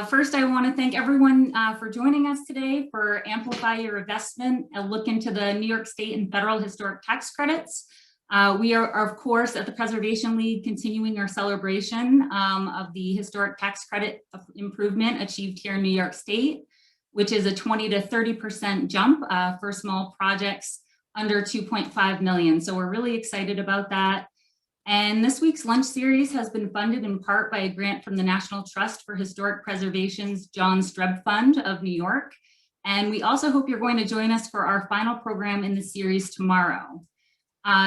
First, I want to thank everyone for joining us today for Amplify Your Investment, a look into the New York State and federal historic tax credits. We are, of course, at the Preservation League continuing our celebration of the historic tax credit improvement achieved here in New York State, which is a 20 to 30% jump for small projects under 2.5 million. So we're really excited about that. And this week's lunch series has been funded in part by a grant from the National Trust for Historic Preservation's John Streb Fund of New York. And we also hope you're going to join us for our final program in the series tomorrow.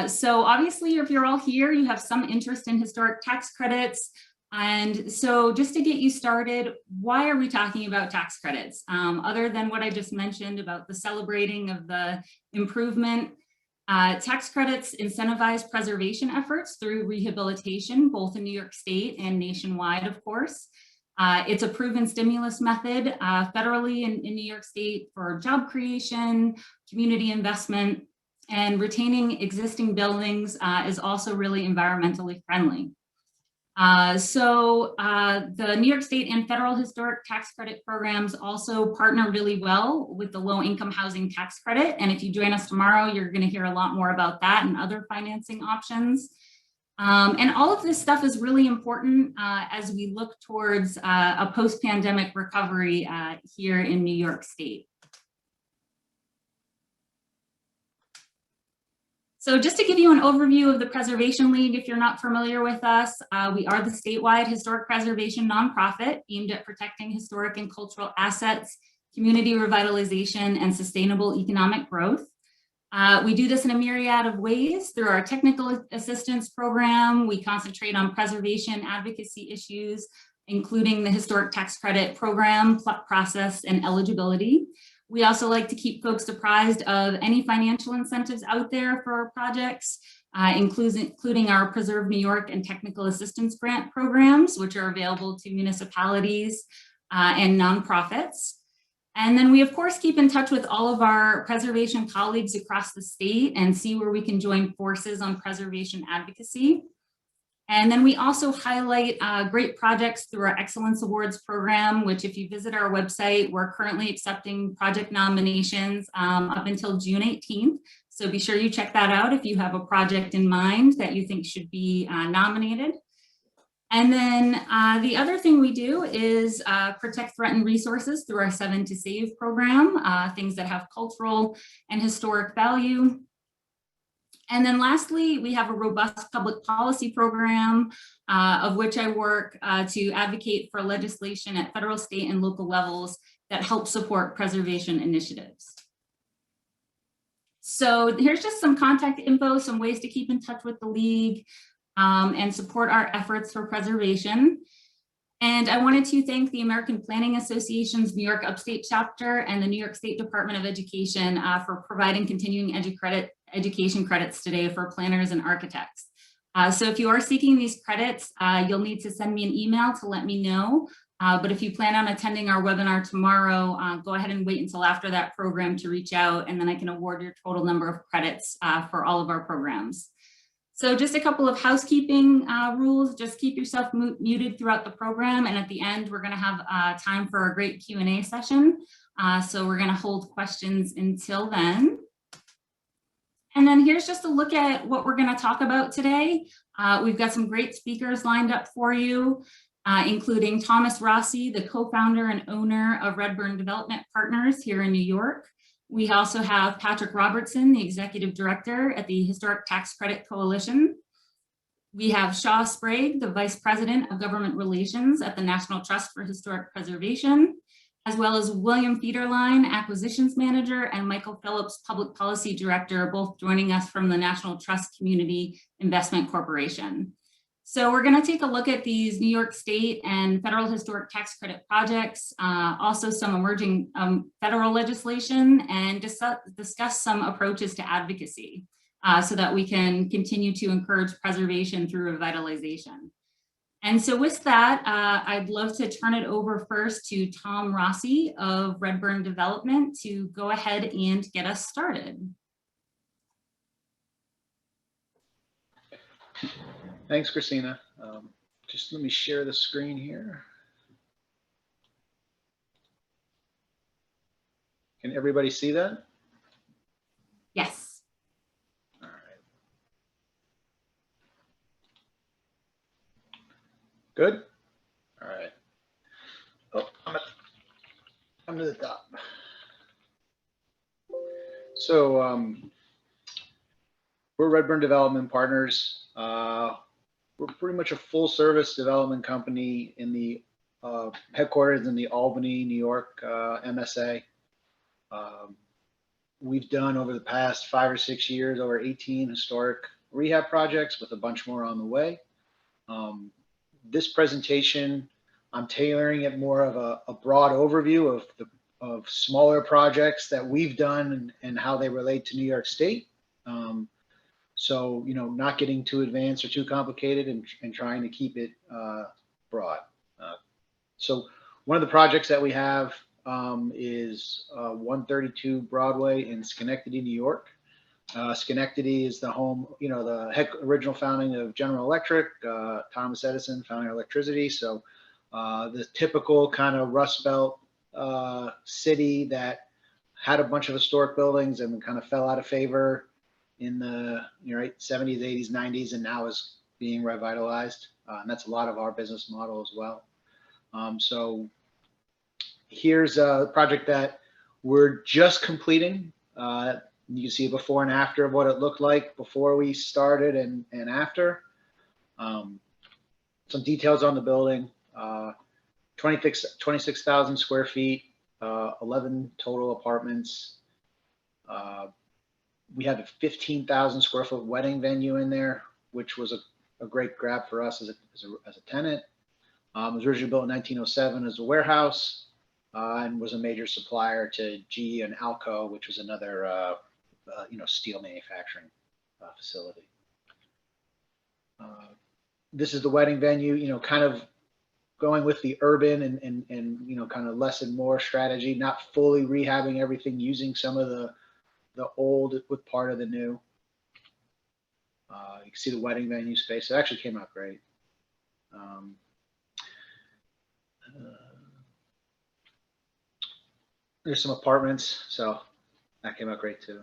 So obviously, if you're all here, you have some interest in historic tax credits. And so just to get you started, why are we talking about tax credits? Other than what I just mentioned about the celebrating of the improvement, tax credits incentivize preservation efforts through rehabilitation, both in New York State and nationwide, of course. It's a proven stimulus method federally in New York State for job creation, community investment, and retaining existing buildings is also really environmentally friendly. The New York State and federal historic tax credit programs also partner really well with the low income housing tax credit. And if you join us tomorrow, you're going to hear a lot more about that and other financing options. And all of this stuff is really important as we look towards a post-pandemic recovery here in New York State. So just to give you an overview of the Preservation League, if you're not familiar with us, we are the statewide historic preservation nonprofit aimed at protecting historic and cultural assets, community revitalization, and sustainable economic growth. We do this in a myriad of ways through our technical assistance program. We concentrate on preservation advocacy issues, including the historic tax credit program, process, and eligibility. We also like to keep folks apprised of any financial incentives out there for our projects, including our Preserve New York and Technical Assistance Grant programs, which are available to municipalities and nonprofits. And then we, of course, keep in touch with all of our preservation colleagues across the state and see where we can join forces on preservation advocacy. And then we also highlight great projects through our Excellence Awards program, which if you visit our website, we're currently accepting project nominations up until June 18th. So be sure you check that out if you have a project in mind that you think should be nominated. And then the other thing we do is protect threatened resources through our 7 to Save program, things that have cultural and historic value. And then lastly, we have a robust public policy program of which I work to advocate for legislation at federal, state, and local levels that help support preservation initiatives. So here's just some contact info, some ways to keep in touch with the League and support our efforts for preservation. And I wanted to thank the American Planning Association's New York Upstate chapter and the New York State Department of Education for providing continuing education credits today for planners and architects. So if you are seeking these credits, you'll need to send me an email to let me know. But if you plan on attending our webinar tomorrow, go ahead and wait until after that program to reach out, and then I can award your total number of credits for all of our programs. So just a couple of housekeeping rules. Just keep yourself muted throughout the program. And at the end, we're going to have time for a great Q&A session. So we're going to hold questions until then. And then here's just a look at what we're going to talk about today. We've got some great speakers lined up for you, including Thomas Rossi, the co-founder and owner of Redburn Development Partners here in New York. We also have Patrick Robertson, the executive director at the Historic Tax Credit Coalition. We have Shaw Sprague, the vice president of government relations at the National Trust for Historic Preservation, as well as William Federline, acquisitions manager, and Michael Phillips, public policy director, both joining us from the National Trust Community Investment Corporation. So we're going to take a look at these New York State and federal historic tax credit projects, also some emerging federal legislation, and discuss some approaches to advocacy so that we can continue to encourage preservation through revitalization. And so with that, I'd love to turn it over first to Tom Rossi of Redburn Development to go ahead and get us started. Thanks, Christina. Just let me share the screen here. Can everybody see that? Yes. All right. Good. All right. Oh, I'm to the top. So we're Redburn Development Partners. We're pretty much a full service development company in the headquarters in the Albany, New York MSA. We've done over the past 5 or 6 years over 18 historic rehab projects with a bunch more on the way. This presentation, I'm tailoring it more of a broad overview of smaller projects that we've done and how they relate to New York State. So, you know, not getting too advanced or too complicated and trying to keep it broad. So one of the projects that we have is 132 Broadway in Schenectady, New York. Schenectady is the home, you know, the original founding of General Electric, Thomas Edison founding electricity. So the typical kind of Rust Belt city that had a bunch of historic buildings and kind of fell out of favor in the 70s, 80s, 90s, and now is being revitalized. And that's a lot of our business model as well. So here's a project that we're just completing. You can see a before and after of what it looked like before we started and after. Some details on the building, 26,000 square feet, 11 total apartments. We had a 15,000 square foot wedding venue in there, which was a great grab for us as a tenant. It was originally built in 1907 as a warehouse and was a major supplier to GE and Alco, which was another steel manufacturing facility. This is the wedding venue, you know, kind of going with the urban and you know, kind of less and more strategy, not fully rehabbing everything, using some of the old with part of the new. You can see the wedding venue space. It actually came out great. There's some apartments, so that came out great too.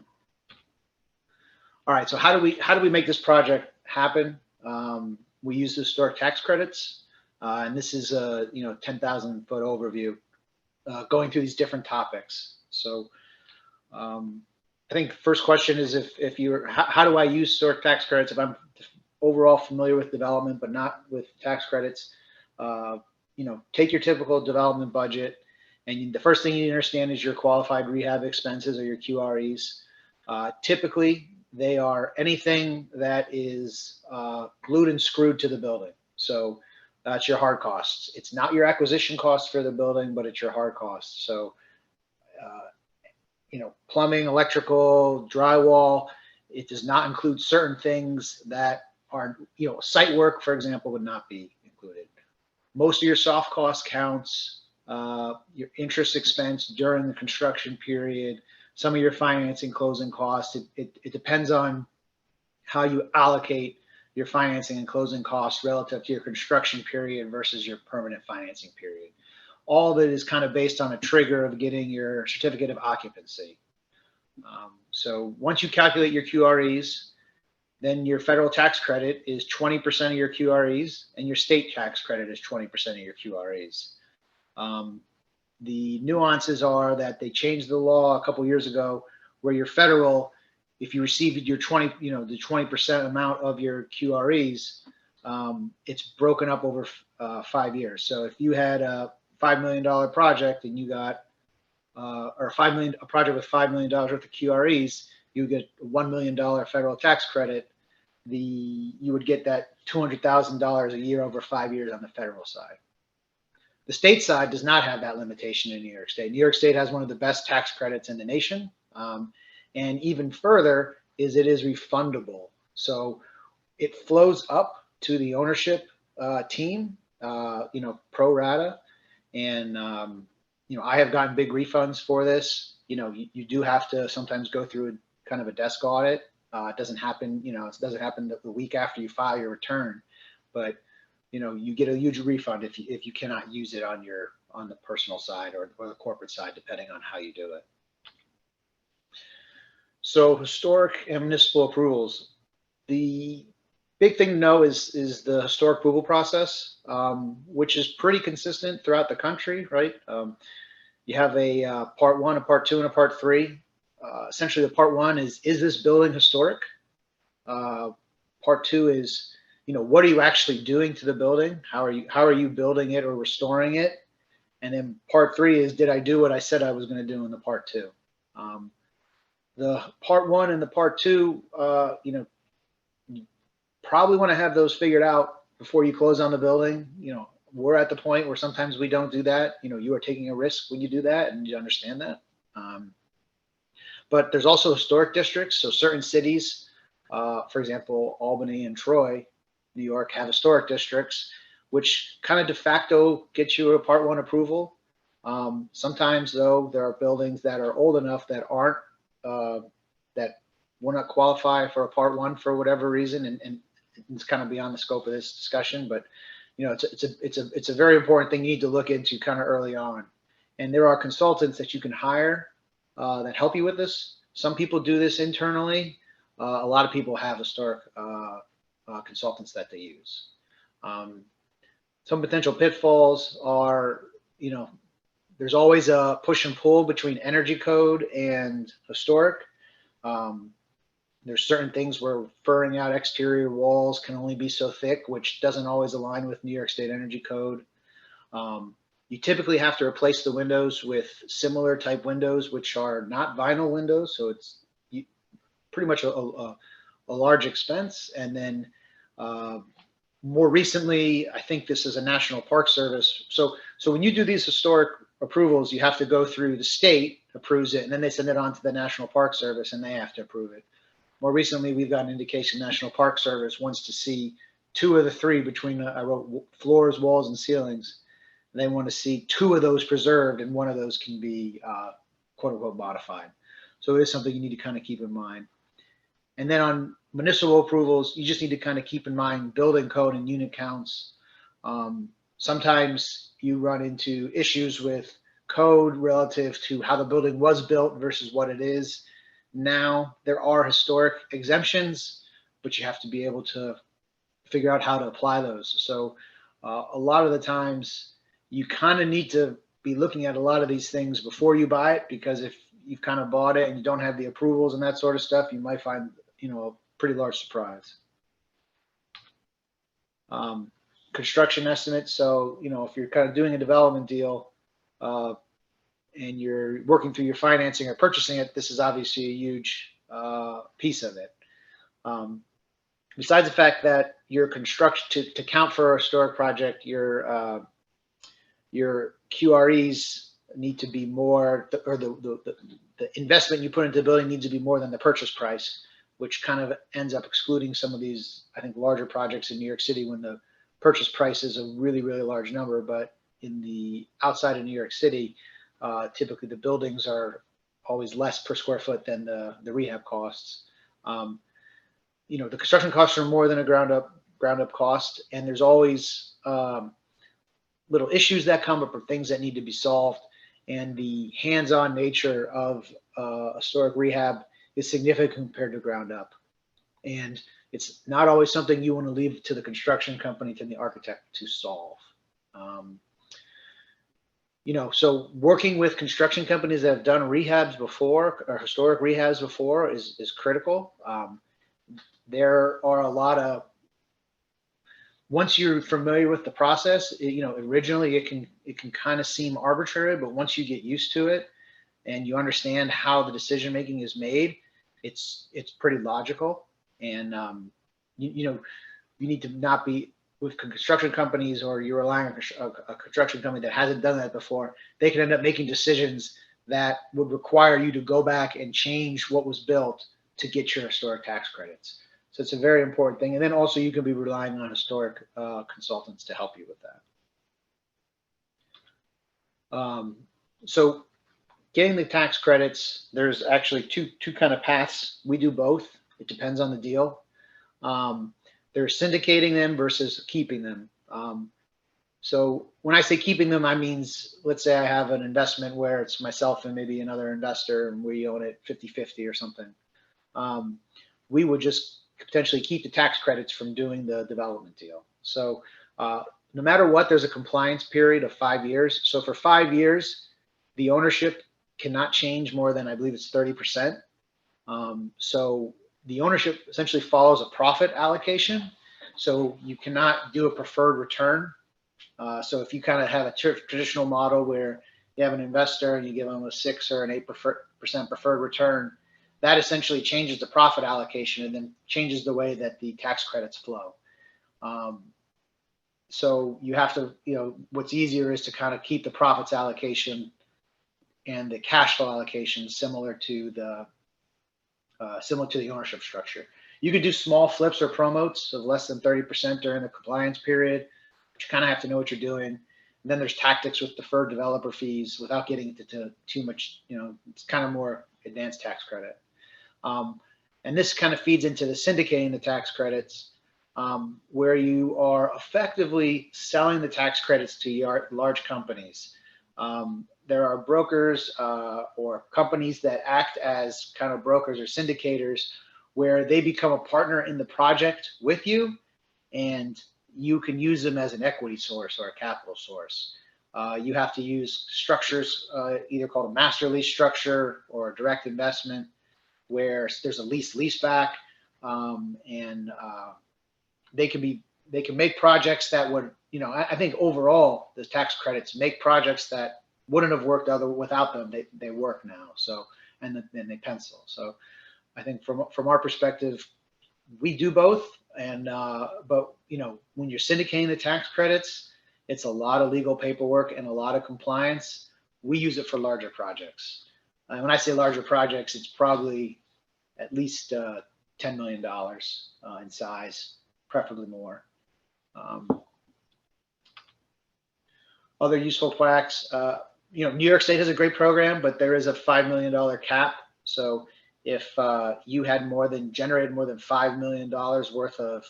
All right, so how do we make this project happen? We use the historic tax credits, and this is a 10,000 foot overview going through these different topics. So I think the first question is if you're how do I use historic tax credits if I'm overall familiar with development but not with tax credits? Take your typical development budget, and the first thing you need to understand is your qualified rehab expenses or your QREs. Typically, they are anything that is glued and screwed to the building. So that's your hard costs. It's not your acquisition costs for the building, but it's your hard costs. So plumbing, electrical, drywall, it does not include certain things that are, site work, for example, would not be included. Most of your soft cost counts, your interest expense during the construction period, some of your financing closing costs. It depends on how you allocate your financing and closing costs relative to your construction period versus your permanent financing period. All of it is kind of based on a trigger of getting your certificate of occupancy. So once you calculate your QREs, then your federal tax credit is 20% of your QREs, and your state tax credit is 20% of your QREs. The nuances are that they changed the law a couple years ago, where your federal, if you received your 20% amount of your QREs, it's broken up over 5 years. So if you had a $5 million project and you got a project with $5 million worth of QREs, you get a $1 million federal tax credit. You would get that $200,000 a year over 5 years on the federal side. The state side does not have that limitation in New York State. New York State has one of the best tax credits in the nation. And even further is it is refundable. So it flows up to the ownership team, pro rata. And, I have gotten big refunds for this. You do have to sometimes go through kind of a desk audit. It doesn't happen, it doesn't happen the week after you file your return, but you get a huge refund if you cannot use it on the personal side or the corporate side, depending on how you do it. So historic and municipal approvals. The big thing to know is the historic approval process, which is pretty consistent throughout the country, right? You have a part one, a part two, and a part three. Essentially, the part one is this building historic? Part two is, what are you actually doing to the building? How are you building it or restoring it? And then part three is, did I do what I said I was going to do in the part two? The part one and the part two, you probably want to have those figured out before you close on the building. We're at the point where sometimes we don't do that. You are taking a risk when you do that, and you understand that. But there's also historic districts. So certain cities, for example, Albany and Troy, New York, have historic districts, which kind of de facto get you a part one approval. Sometimes, though, there are buildings that are old enough that aren't, that will not qualify for a part one for whatever reason, and it's kind of beyond the scope of this discussion. But it's a very important thing you need to look into kind of early on. And there are consultants that you can hire that help you with this. Some people do this internally. A lot of people have historic consultants that they use. Some potential pitfalls are, there's always a push and pull between energy code and historic. There's certain things where furring out exterior walls can only be so thick, which doesn't always align with New York State Energy Code. You typically have to replace the windows with similar type windows, which are not vinyl windows. So it's pretty much a large expense. And then more recently, I think this is a National Park Service. So when you do these historic approvals, you have to go through the state approves it, and then they send it on to the National Park Service, and they have to approve it. More recently, we've got an indication National Park Service wants to see two of the three between I wrote floors, walls, and ceilings. They want to see two of those preserved, and one of those can be quote unquote modified. So it is something you need to kind of keep in mind. And then on municipal approvals, you just need to kind of keep in mind building code and unit counts. Sometimes you run into issues with code relative to how the building was built versus what it is now. There are historic exemptions, but you have to be able to figure out how to apply those. So a lot of the times you kind of need to be looking at a lot of these things before you buy it, because if you've kind of bought it and you don't have the approvals and that sort of stuff, you might find, a pretty large surprise. Construction estimates. So, if you're kind of doing a development deal and you're working through your financing or purchasing it, this is obviously a huge piece of it. Besides the fact that your construction, to count for a historic project, your QREs need to be more, or the investment you put into the building needs to be more than the purchase price, which kind of ends up excluding some of these, I think, larger projects in New York City when the purchase price is a really, really large number. But in the outside of New York City, typically the buildings are always less per square foot than the rehab costs. The construction costs are more than a ground up cost, and there's always little issues that come up or things that need to be solved. And the hands-on nature of historic rehab is significant compared to ground up. And it's not always something you want to leave to the construction company, to the architect to solve. So working with construction companies that have done rehabs before, or historic rehabs before, is critical. There are a lot of, once you're familiar with the process, originally it can kind of seem arbitrary, but once you get used to it and you understand how the decision making is made, it's pretty logical. And you need to not be with construction companies, or you're relying on a construction company that hasn't done that before. They can end up making decisions that would require you to go back and change what was built to get your historic tax credits. So it's a very important thing. And then also you can be relying on historic consultants to help you with that. So getting the tax credits, there's actually two kind of paths. We do both. It depends on the deal. There's syndicating them versus keeping them. So when I say keeping them, I mean, let's say I have an investment where it's myself and maybe another investor, and we own it 50-50 or something. we would just potentially keep the tax credits from doing the development deal. So no matter what, there's a compliance period of 5 years. So for 5 years, the ownership cannot change more than, I believe it's 30%. So the ownership essentially follows a profit allocation. So you cannot do a preferred return. So if you kind of have a traditional model where you have an investor and you give them a 6 or an 8% preferred return, that essentially changes the profit allocation and then changes the way that the tax credits flow. So you have to, what's easier is to kind of keep the profits allocation and the cash flow allocation similar to the ownership structure. You could do small flips or promotes of less than 30% during the compliance period, but you kind of have to know what you're doing. And then there's tactics with deferred developer fees without getting into too much, it's kind of more advanced tax credit. And this kind of feeds into the syndicating the tax credits, where you are effectively selling the tax credits to large companies. There are brokers or companies that act as kind of brokers or syndicators where they become a partner in the project with you, and you can use them as an equity source or a capital source. You have to use structures either called a master lease structure or a direct investment, where there's a lease back, and they can make projects that would, I think overall the tax credits make projects that wouldn't have worked without them. They work now. So, and then they pencil. So I think from our perspective, we do both. And, but when you're syndicating the tax credits, it's a lot of legal paperwork and a lot of compliance. We use it for larger projects. And when I say larger projects, it's probably at least $10 million in size, preferably more. Other useful facts, New York State has a great program, but there is a $5 million cap. So if you had generated more than $5 million worth of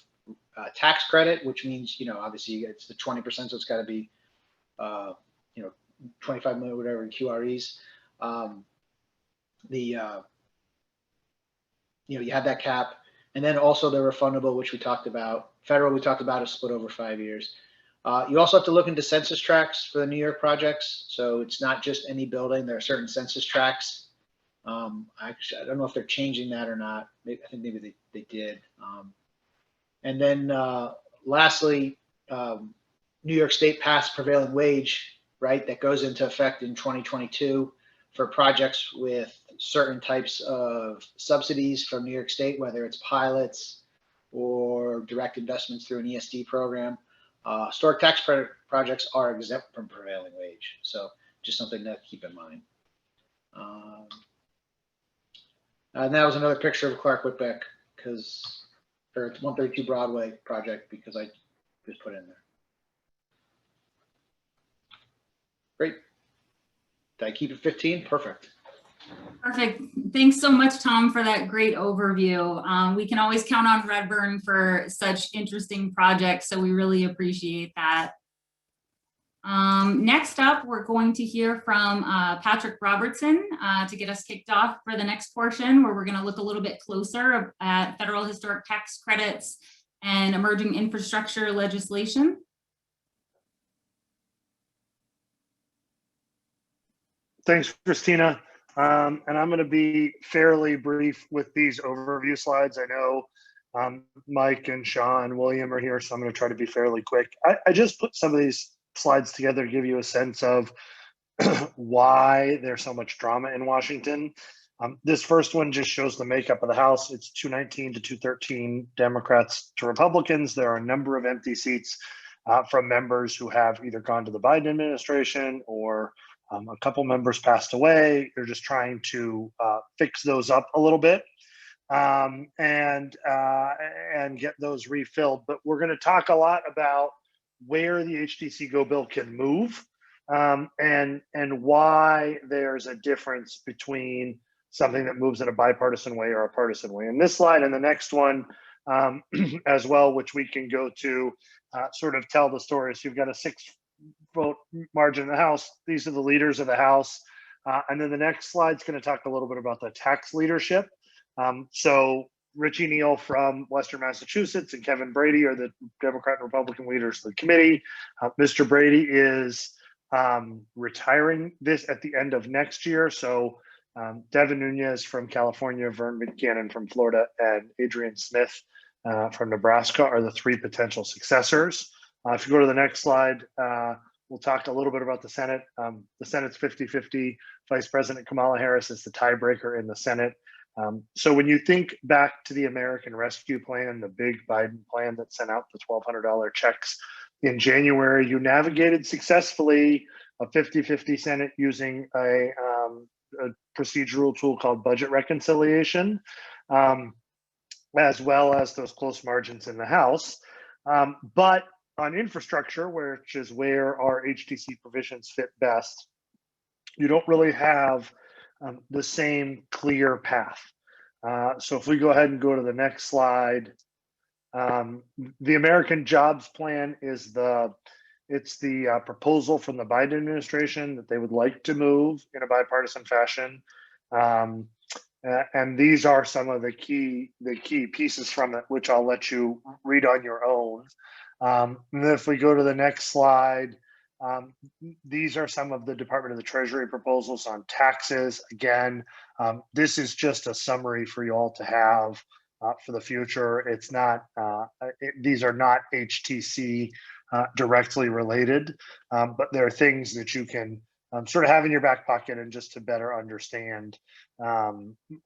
tax credit, which means, obviously it's the 20%, so it's got to be, 25 million, whatever in QREs. You have that cap, and then also the refundable, which we talked about. Federal, we talked about, is split over 5 years. You also have to look into census tracts for the New York projects. So it's not just any building. There are certain census tracts. Actually, I don't know if they're changing that or not. I think maybe they did. And then lastly, New York State passed prevailing wage, right? That goes into effect in 2022 for projects with certain types of subsidies from New York State, whether it's pilots or direct investments through an ESD program. Historic tax credit projects are exempt from prevailing wage. So just something to keep in mind. And that was another picture of Clark Whitbeck, or 132 Broadway project, because I just put it in there. Great. Did I keep it 15? Perfect. Perfect. Thanks so much, Tom, for that great overview. We can always count on Redburn for such interesting projects, so we really appreciate that. Next up, we're going to hear from Patrick Robertson to get us kicked off for the next portion, where we're going to look a little bit closer at federal historic tax credits and emerging infrastructure legislation. Thanks, Christina. And I'm going to be fairly brief with these overview slides. I know Mike and Sean, William are here, so I'm going to try to be fairly quick. I just put some of these slides together to give you a sense of why there's so much drama in Washington. This first one just shows the makeup of the House. It's 219 to 213 Democrats to Republicans. There are a number of empty seats from members who have either gone to the Biden administration or a couple members passed away. They're just trying to fix those up a little bit and get those refilled. But we're going to talk a lot about where the HTC Go bill can move and why there's a difference between something that moves in a bipartisan way or a partisan way. In this slide and the next one as well, which we can go to sort of tell the story. So you've got a 6-vote margin in the House. These are the leaders of the House. And then the next slide is going to talk a little bit about the tax leadership. So Richie Neal from Western Massachusetts and Kevin Brady are the Democrat and Republican leaders of the committee. Mr. Brady is retiring this at the end of next year. So Devin Nunes from California, Vern McCannon from Florida, and Adrian Smith from Nebraska are the three potential successors. If you go to the next slide, we'll talk a little bit about the Senate. The Senate's 50-50. Vice President Kamala Harris is the tiebreaker in the Senate. So when you think back to the American Rescue Plan, the big Biden plan that sent out the $1,200 checks in January, you navigated successfully a 50-50 Senate using a procedural tool called budget reconciliation, as well as those close margins in the House. But on infrastructure, which is where our HTC provisions fit best, you don't really have the same clear path. So if we go ahead and go to the next slide, the American Jobs Plan is the proposal from the Biden administration that they would like to move in a bipartisan fashion. And these are some of the key pieces from it, which I'll let you read on your own. And then if we go to the next slide, these are some of the Department of the Treasury proposals on taxes. Again, this is just a summary for you all to have for the future. It's not, these are not HTC directly related, but there are things that you can sort of have in your back pocket and just to better understand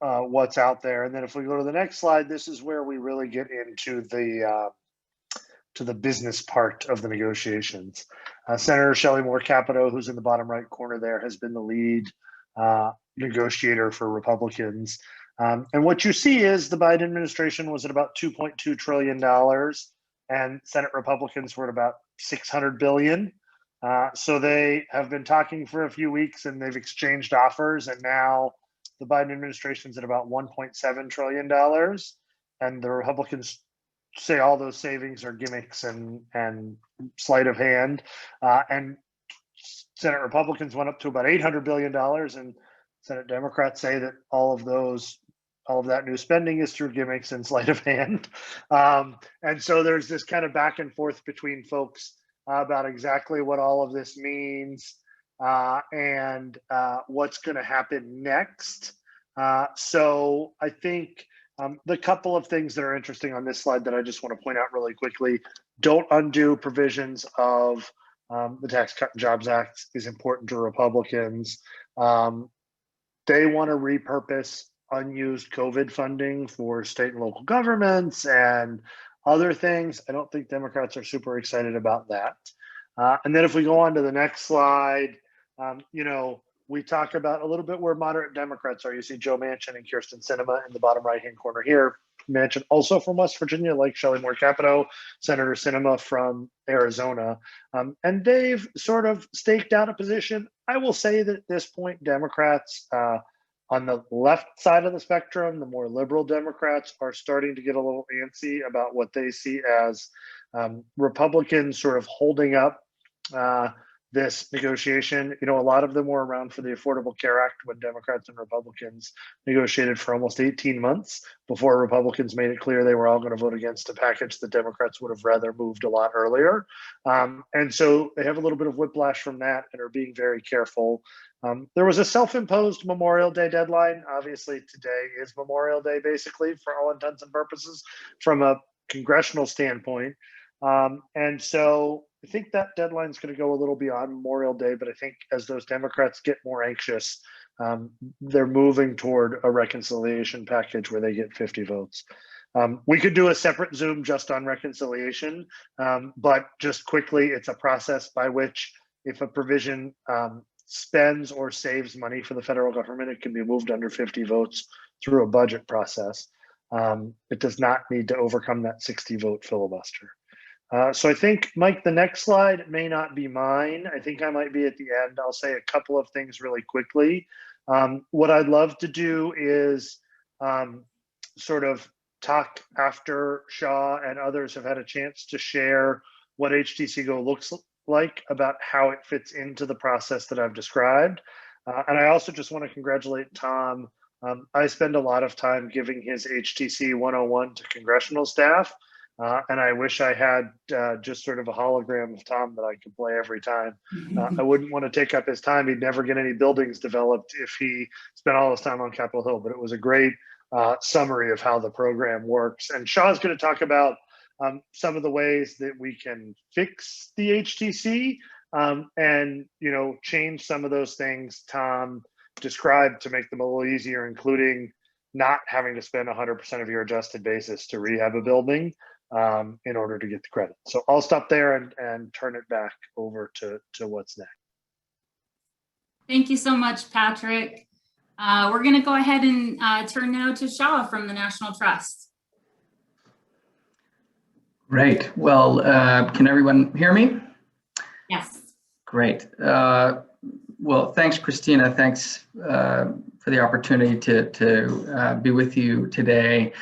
what's out there. And then if we go to the next slide, this is where we really get into the business part of the negotiations. Senator Shelley Moore Capito, who's in the bottom right corner there, has been the lead negotiator for Republicans. And what you see is the Biden administration was at about $2.2 trillion and Senate Republicans were at about $600 billion. So they have been talking for a few weeks and they've exchanged offers, and now the Biden administration's at about $1.7 trillion, and the Republicans say all those savings are gimmicks and sleight of hand. And Senate Republicans went up to about $800 billion, and Senate Democrats say that all of that new spending is through gimmicks and sleight of hand. And so there's this kind of back and forth between folks about exactly what all of this means and what's going to happen next. So I think the couple of things that are interesting on this slide that I just want to point out really quickly: don't undo provisions of the Tax Cut and Jobs Act is important to Republicans. They want to repurpose unused COVID funding for state and local governments and other things. I don't think Democrats are super excited about that. And then if we go on to the next slide, we talk about a little bit where moderate Democrats are. You see Joe Manchin and Kyrsten Sinema in the bottom right-hand corner here. Manchin also from West Virginia, like Shelley Moore Capito, Senator Sinema from Arizona. And they've sort of staked out a position. I will say that at this point, Democrats on the left side of the spectrum, the more liberal Democrats, are starting to get a little antsy about what they see as Republicans sort of holding up this negotiation. A lot of them were around for the Affordable Care Act when Democrats and Republicans negotiated for almost 18 months before Republicans made it clear they were all going to vote against a package that Democrats would have rather moved a lot earlier. And so they have a little bit of whiplash from that and are being very careful. There was a self-imposed Memorial Day deadline. Obviously, today is Memorial Day, basically, for all intents and purposes, from a congressional standpoint. And so I think that deadline is going to go a little beyond Memorial Day, but I think as those Democrats get more anxious, they're moving toward a reconciliation package where they get 50 votes. We could do a separate Zoom just on reconciliation, but just quickly, it's a process by which if a provision spends or saves money for the federal government, it can be moved under 50 votes through a budget process. It does not need to overcome that 60-vote filibuster. So I think, Mike, the next slide may not be mine. I think I might be at the end. I'll say a couple of things really quickly. What I'd love to do is sort of talk after Shaw and others have had a chance to share what HTC Go looks like, about how it fits into the process that I've described. And I also just want to congratulate Tom I spend a lot of time giving his HTC 101 to congressional staff, and I wish I had just sort of a hologram of Tom that I could play every time. I wouldn't want to take up his time. He'd never get any buildings developed if he spent all his time on Capitol Hill, but it was a great summary of how the program works. And Shaw's going to talk about some of the ways that we can fix the HTC and, you know, change some of those things Tom described to make them a little easier, including not having to spend 100% of your adjusted basis to rehab a building in order to get the credit. So I'll stop there and turn it back over to what's next. Thank you so much, Patrick. We're going to go ahead and turn now to Shaw from the National Trust. Great. Well, can everyone hear me? Yes. Great. Well, thanks, Christina. Thanks for the opportunity to be with you today.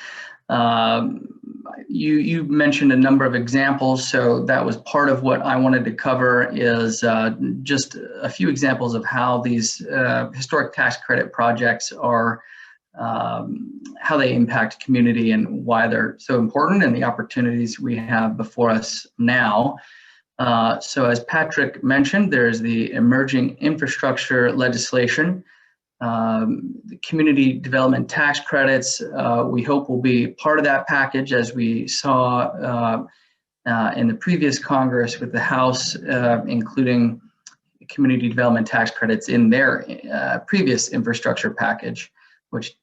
You mentioned a number of examples, so that was part of what I wanted to cover is just a few examples of how these historic tax credit projects are, how they impact community and why they're so important and the opportunities we have before us now. So as Patrick mentioned, there's the emerging infrastructure legislation, the community development tax credits. We hope will be part of that package, as we saw in the previous Congress with the House, including community development tax credits in their previous infrastructure package, which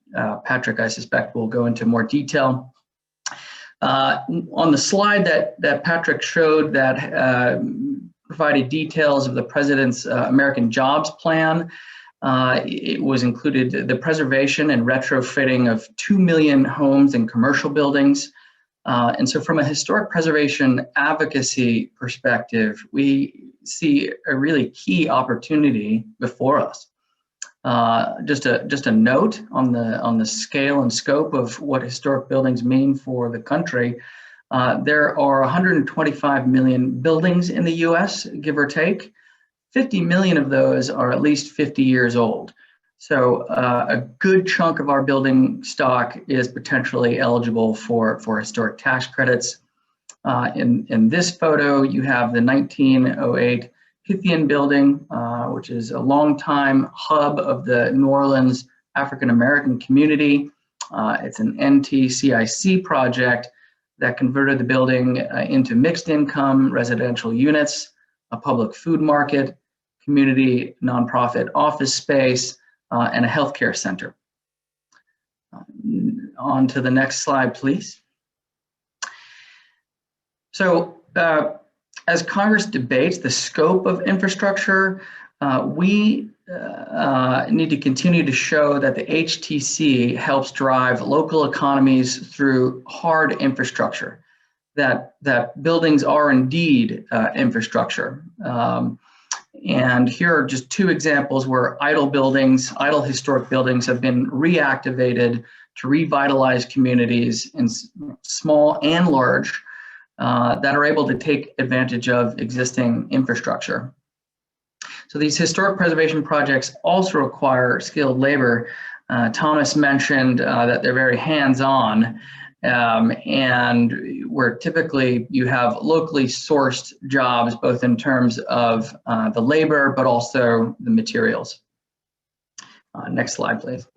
Patrick, I suspect, will go into more detail. On the slide that Patrick showed that provided details of the President's American Jobs Plan, it was included the preservation and retrofitting of 2 million homes and commercial buildings. And so from a historic preservation advocacy perspective, we see a really key opportunity before us. Just a note on the scale and scope of what historic buildings mean for the country. There are 125 million buildings in the US, give or take. 50 million of those are at least 50 years old. So a good chunk of our building stock is potentially eligible for historic tax credits. In this photo, you have the 1908 Pythian building, which is a longtime hub of the New Orleans African American community. It's an NTCIC project that converted the building into mixed income residential units, a public food market, community nonprofit office space, and a healthcare center. On to the next slide, please. So, as Congress debates the scope of infrastructure, we need to continue to show that the HTC helps drive local economies through hard infrastructure, that buildings are indeed infrastructure. And here are just two examples where idle historic buildings have been reactivated to revitalize communities in small and large that are able to take advantage of existing infrastructure. So these historic preservation projects also require skilled labor. Thomas mentioned that they're very hands-on, and where typically you have locally sourced jobs, both in terms of the labor, but also the materials. Next slide, please.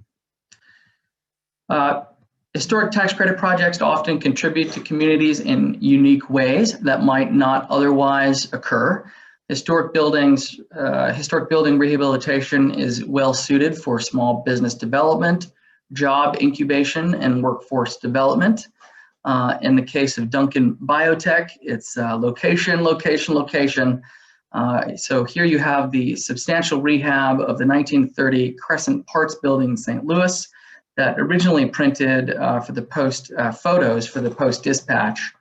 Historic tax credit projects often contribute to communities in unique ways that might not otherwise occur. Historic building rehabilitation is well suited for small business development, job incubation, and workforce development. In the case of Duncan Biotech, it's location. So here you have the substantial rehab of the 1930 Crescent Parts building in St. Louis that originally printed for the Post photos for the Post Dispatch.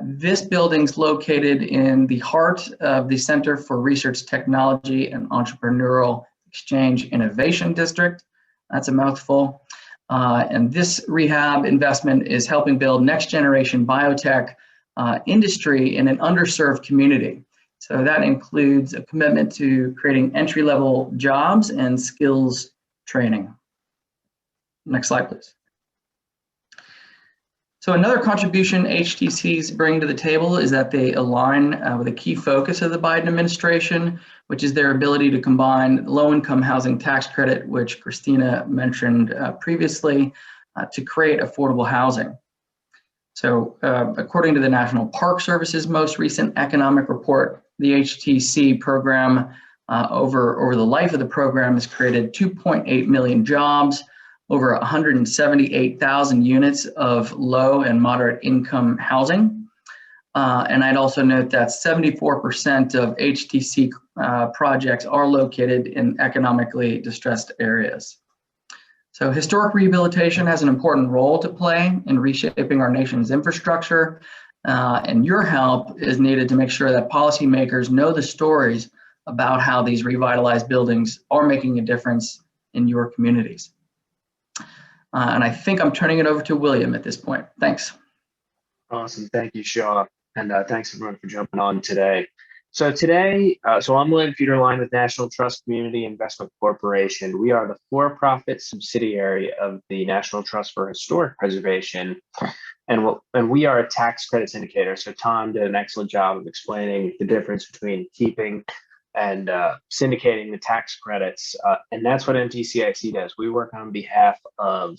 This building's located in the heart of the Center for Research Technology and Entrepreneurial Exchange Innovation District. That's a mouthful. And this rehab investment is helping build next generation biotech industry in an underserved community. So that includes a commitment to creating entry-level jobs and skills training. Next slide, please. So another contribution HTCs bring to the table is that they align with a key focus of the Biden administration, which is their ability to combine low-income housing tax credit, which Christina mentioned previously, to create affordable housing. So according to the National Park Service's most recent economic report, the HTC program over the life of the program has created 2.8 million jobs, over 178,000 units of low and moderate income housing. And I'd also note that 74% of HTC projects are located in economically distressed areas. So historic rehabilitation has an important role to play in reshaping our nation's infrastructure, and your help is needed to make sure that policymakers know the stories about how these revitalized buildings are making a difference in your communities. And I think I'm turning it over to William at this point. Thanks. Awesome. Thank you, Shaw. And thanks everyone for jumping on today. So today, I'm William Federline with National Trust Community Investment Corporation. We are the for-profit subsidiary of the National Trust for Historic Preservation. And we are a tax credit syndicator. So Tom did an excellent job of explaining the difference between keeping and syndicating the tax credits. And that's what NTCIC does. We work on behalf of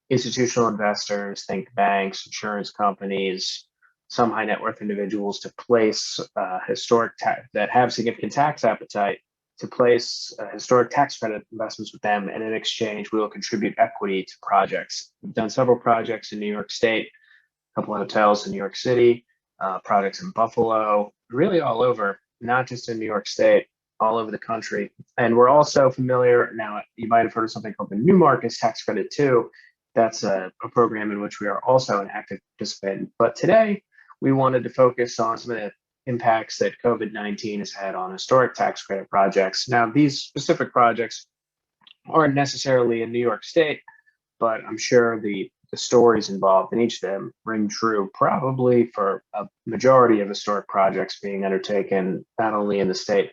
institutional investors, think banks, insurance companies, some high net worth individuals to place historic that have significant tax appetite, to place historic tax credit investments with them. And in exchange, we will contribute equity to projects. We've done several projects in New York State, a couple of hotels in New York City, projects in Buffalo, really all over, not just in New York State, all over the country. And we're also familiar, now you might have heard of something called the New Markets Tax Credit too. That's a program in which we are also an active participant. But today, we wanted to focus on some of the impacts that COVID-19 has had on historic tax credit projects. Now, these specific projects aren't necessarily in New York State, but I'm sure the stories involved in each of them ring true probably for a majority of historic projects being undertaken, not only in the state,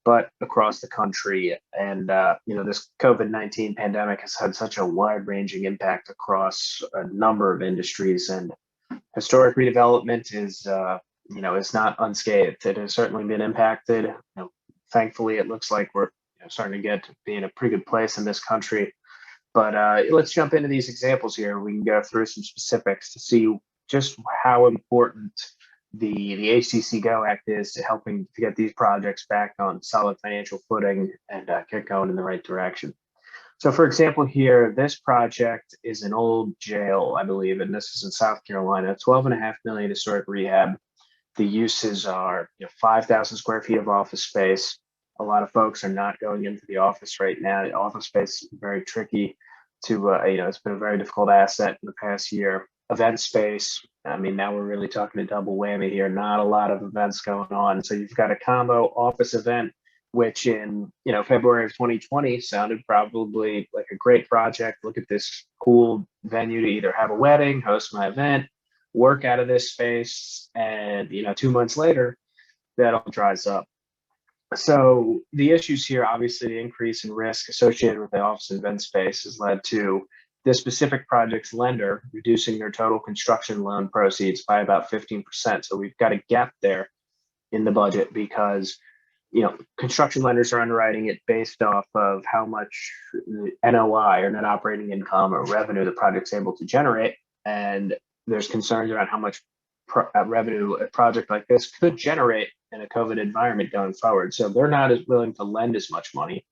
but across the country. And, this COVID-19 pandemic has had such a wide-ranging impact across a number of industries, and historic redevelopment is not unscathed. It has certainly been impacted. Thankfully, it looks like we're starting to be in a pretty good place in this country. But let's jump into these examples here. We can go through some specifics to see just how important the HTC Go Act is to helping to get these projects back on solid financial footing and get going in the right direction. So for example, here, this project is an old jail, I believe, and this is in South Carolina, 12.5 million historic rehab. The uses are 5,000 square feet of office space. A lot of folks are not going into the office right now. The office space is very tricky to, it's been a very difficult asset in the past year. Event space, I mean, now we're really talking a double whammy here. Not a lot of events going on. So you've got a combo office event, which in February of 2020 sounded probably like a great project. Look at this cool venue to either have a wedding, host my event, work out of this space, and 2 months later, that all dries up. So the issues here, obviously, the increase in risk associated with the office and event space has led to this specific project's lender reducing their total construction loan proceeds by about 15%. So we've got a gap there in the budget because construction lenders are underwriting it based off of how much NOI, or net operating income, or revenue the project's able to generate. And there's concerns around how much revenue a project like this could generate in a COVID environment going forward. So they're not as willing to lend as much money.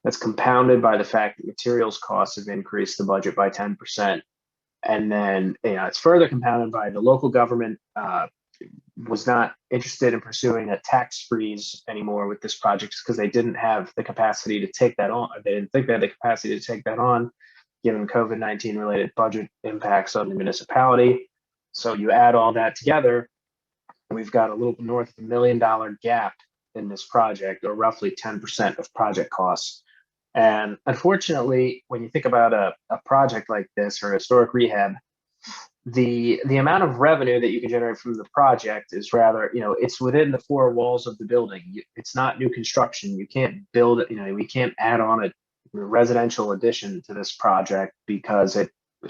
That's compounded by the fact that materials costs have increased the budget by 10%. And then it's further compounded by the local government was not interested in pursuing a tax freeze anymore with this project because they didn't have the capacity to take that on. They didn't think they had the capacity to take that on, given COVID-19 related budget impacts on the municipality. So you add all that together, we've got a little north of $1 million gap in this project, or roughly 10% of project costs. And unfortunately, when you think about a project like this, or historic rehab, the amount of revenue that you can generate from the project is rather, it's within the four walls of the building. It's not new construction. You can't build it, we can't add on a residential addition to this project because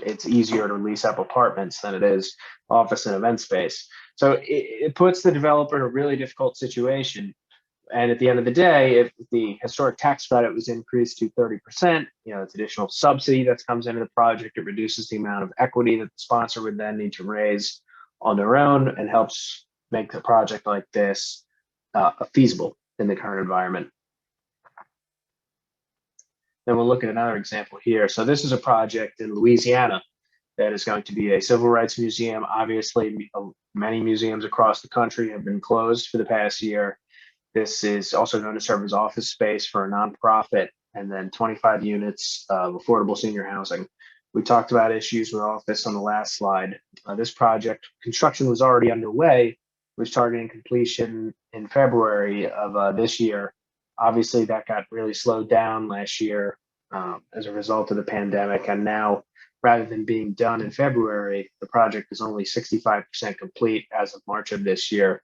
it's easier to lease up apartments than it is office and event space. So it puts the developer in a really difficult situation. And at the end of the day, if the historic tax credit was increased to 30%, it's additional subsidy that comes into the project. It reduces the amount of equity that the sponsor would then need to raise on their own and helps make a project like this feasible in the current environment. Then we'll look at another example here. So this is a project in Louisiana that is going to be a civil rights museum. Obviously, many museums across the country have been closed for the past year. This is also going to serve as office space for a nonprofit, and then 25 units of affordable senior housing. We talked about issues with office on the last slide. This project, construction was already underway, was targeting completion in February of this year. Obviously, that got really slowed down last year as a result of the pandemic. And now, rather than being done in February, the project is only 65% complete as of March of this year.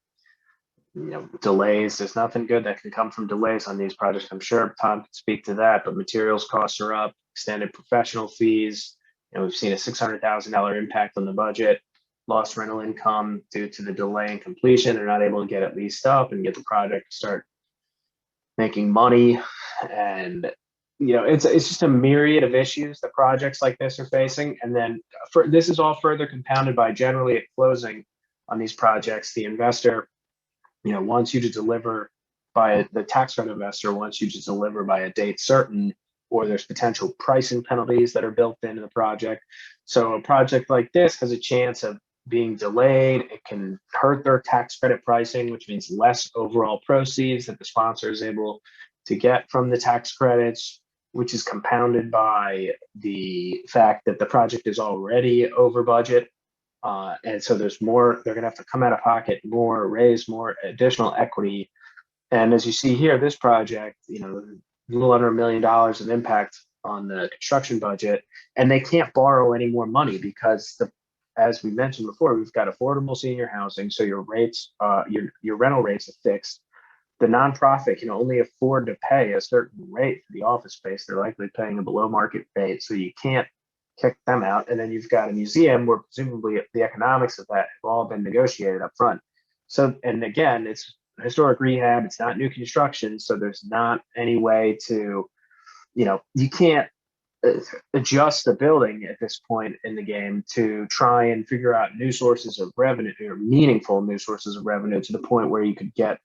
Delays, there's nothing good that can come from delays on these projects. I'm sure Tom can speak to that, but materials costs are up, extended professional fees. We've seen a $600,000 impact on the budget, lost rental income due to the delay in completion. They're not able to get it leased up and get the project to start making money. And it's just a myriad of issues that projects like this are facing. And then this is all further compounded by generally at closing on these projects, the investor wants you to deliver by the tax credit investor wants you to deliver by a date certain, or there's potential pricing penalties that are built into the project. So a project like this has a chance of being delayed. It can hurt their tax credit pricing, which means less overall proceeds that the sponsor is able to get from the tax credits, which is compounded by the fact that the project is already over budget. And so there's more, they're going to have to come out of pocket more, raise more additional equity. And as you see here, this project, a little under $1 million of impact on the construction budget, and they can't borrow any more money because as we mentioned before, we've got affordable senior housing. So your rates, your rental rates are fixed. The nonprofit can only afford to pay a certain rate for the office space. They're likely paying a below market rate. So you can't kick them out. And then you've got a museum where presumably the economics of that have all been negotiated up front. So, and again, it's historic rehab, it's not new construction. So there's not any way to, you can't adjust the building at this point in the game to try and figure out new sources of revenue or meaningful new sources of revenue to the point where you could get,